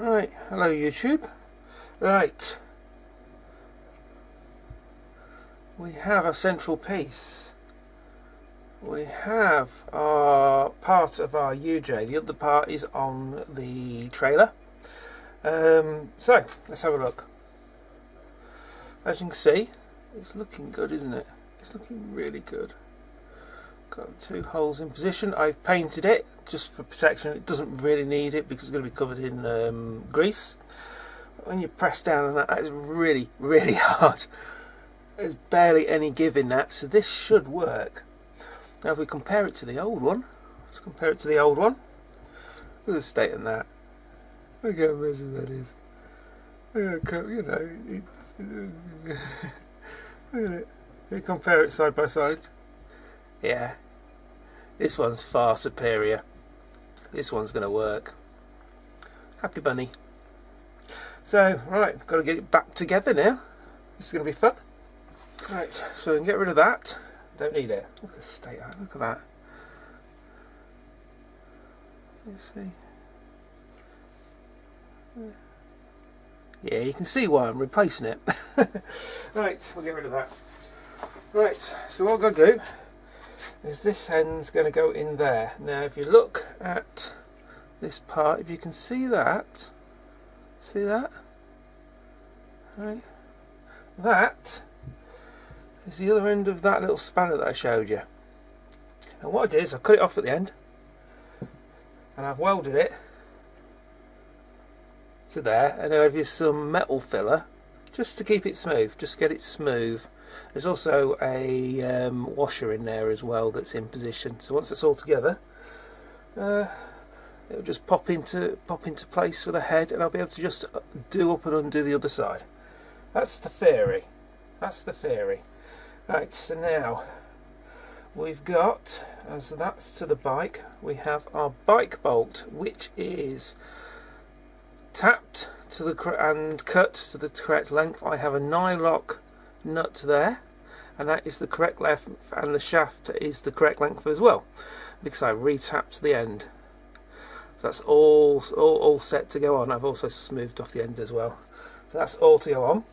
Right, hello YouTube. Right, we have a central piece. We have our part of our UJ, the other part is on the trailer. So, let's have a look. As you can see, it's looking good, isn't it? It's looking really good. Got the two holes in position. I've painted it just for protection. It doesn't really need it because it's going to be covered in grease. When you press down on that, it's really, really hard. There's barely any give in that, so this should work. Now if we compare it to the old one, let's compare it to the old one. Look at the state of that. Look how messy that is. You know, look at it. We compare it side by side. Yeah, this one's far superior. This one's going to work. Happy bunny. So, right, got to get it back together now. This is going to be fun. Right, so we can get rid of that. Don't need it. Look at the state of that. Look at that. Let's see. Yeah, you can see why I'm replacing it. Right, we'll get rid of that. Right, so what I'm going to do is this end's going to go in there. Now if you look at this part, if you can see that, right, that is the other end of that little spanner that I showed you. And what I did is I cut it off at the end and I've welded it to there, and then I've used some metal filler just to keep it smooth, just get it smooth. There's also a washer in there as well that's in position, so once it's all together it'll just pop into place with the head, and I'll be able to just do up and undo the other side. That's the theory. That's the theory. Right, so now we've got, as that's to the bike, we have our bike bolt, which is tapped to the and cut to the correct length. I have a nylock nut there, and that is the correct length, and the shaft is the correct length as well, because I re-tapped the end. So that's all set to go on. I've also smoothed off the end as well. So that's all to go on.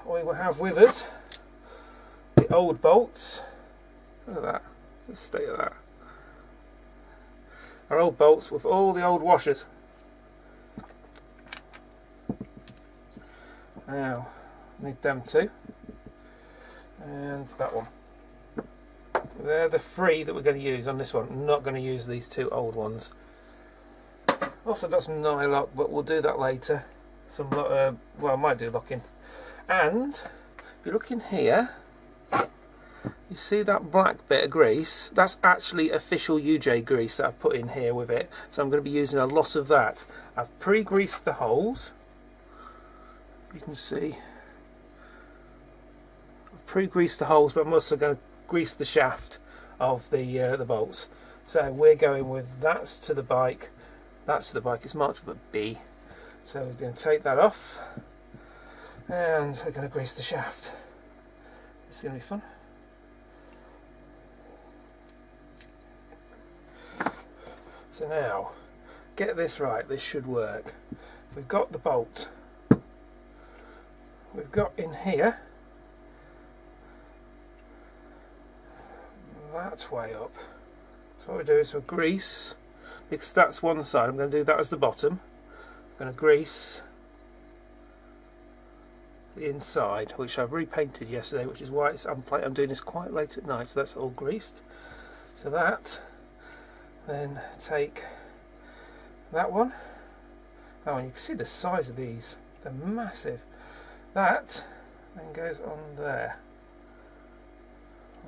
We will have with us the old bolts. Look at that. The state of that. Our old bolts with all the old washers. Now, need them too, and that one. They're the three that we're going to use on this one. I'm not going to use these two old ones. Also got some nylock, but we'll do that later. Some well, I might do locking. And if you look in here, you see that black bit of grease? That's actually official UJ grease that I've put in here with it. So I'm going to be using a lot of that. I've pre-greased the holes. You can see I've pre-greased the holes, but I'm also going to grease the shaft of the bolts. So we're going with that's to the bike. That's to the bike. It's marked with a B. So we're going to take that off, and we're going to grease the shaft. It's going to be fun. So now, get this right. This should work. We've got the bolt. We've got in here that way up. So what we do is we'll grease, because that's one side. I'm going to do that as the bottom. I'm going to grease the inside, which I've repainted yesterday, which is why I'm doing this quite late at night. So that's all greased. So that, then take that one. Oh, and you can see the size of these. They're massive. That then goes on there,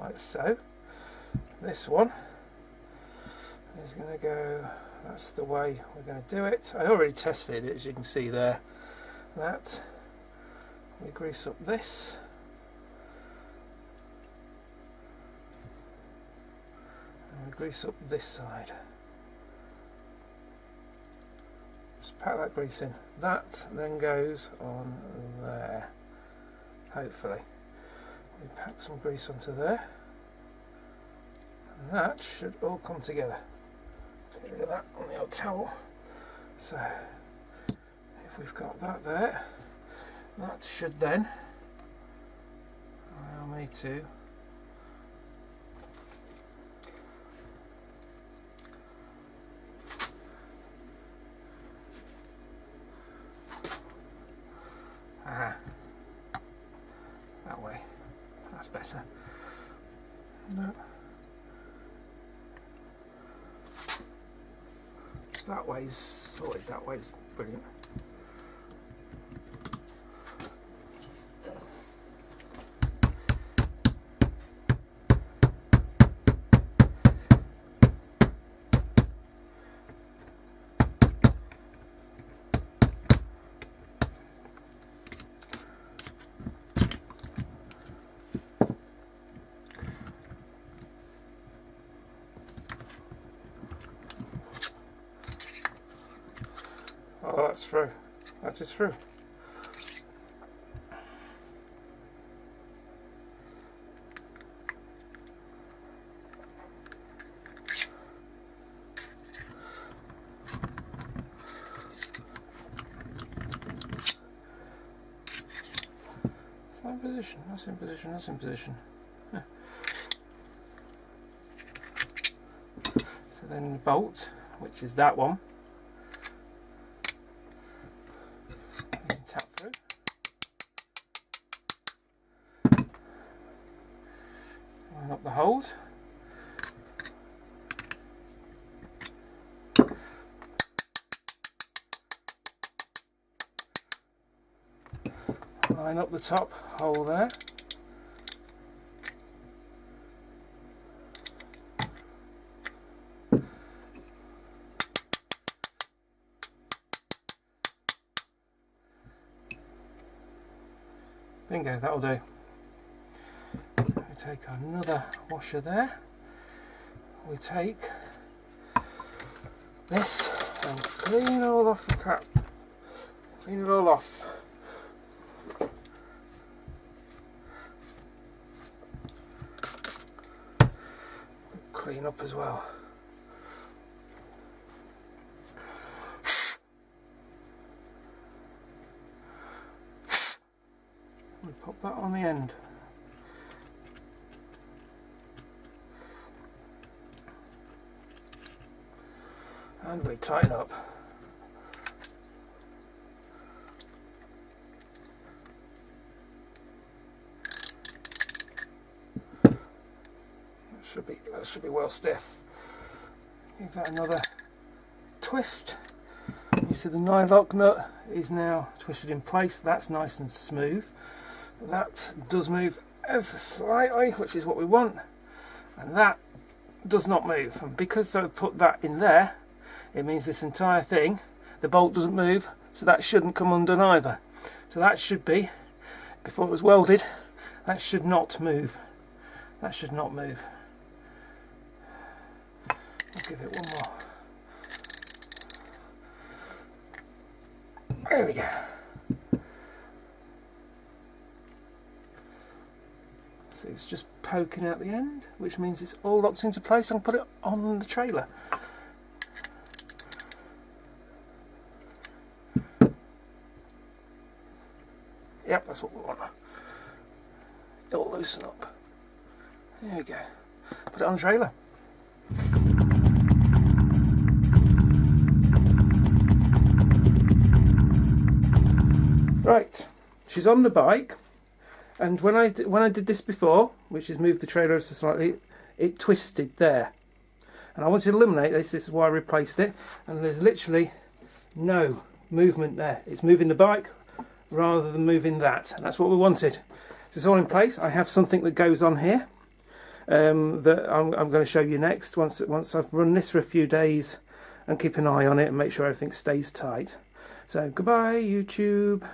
like so. This one is going to go, that's the way we're going to do it. I already test fitted it, as you can see there. That, we grease up this. And we grease up this side. Just pat that grease in. That then goes on there, hopefully. We pack some grease onto there, and that should all come together. Get rid of that on the old towel. So if we've got that there, that should then allow me to that way. That's better. No. That way's sorted, that way's brilliant. Oh, that's through. That is through. That's in position, that's in position, that's in position. Yeah. So then the bolt, which is that one, tap through. Line up the holes. Line up the top hole there. Bingo, that'll do. We take another washer there. We take this and clean all off the crap. Clean it all off. Clean up as well. We pop that on the end. And we tighten up. That should be well stiff. Give that another twist. You see the nylock nut is now twisted in place. That's nice and smooth. That does move ever so slightly, which is what we want, and that does not move. And because I've put that in there, it means this entire thing, the bolt doesn't move, so that shouldn't come undone either. So that should be, before it was welded, that should not move. That should not move. I'll give it one more. There we go. So it's just poking out the end, which means it's all locked into place. I can put it on the trailer. Yep, that's what we want. It'll loosen up. There we go. Put it on the trailer. Right, she's on the bike, and when I did this before, which is move the trailer so slightly, it twisted there, and I wanted to eliminate this. This is why I replaced it, and there's literally no movement there. It's moving the bike rather than moving that, and that's what we wanted. So it's all in place. I have something that goes on here that I'm going to show you next once I've run this for a few days and keep an eye on it and make sure everything stays tight. So goodbye YouTube.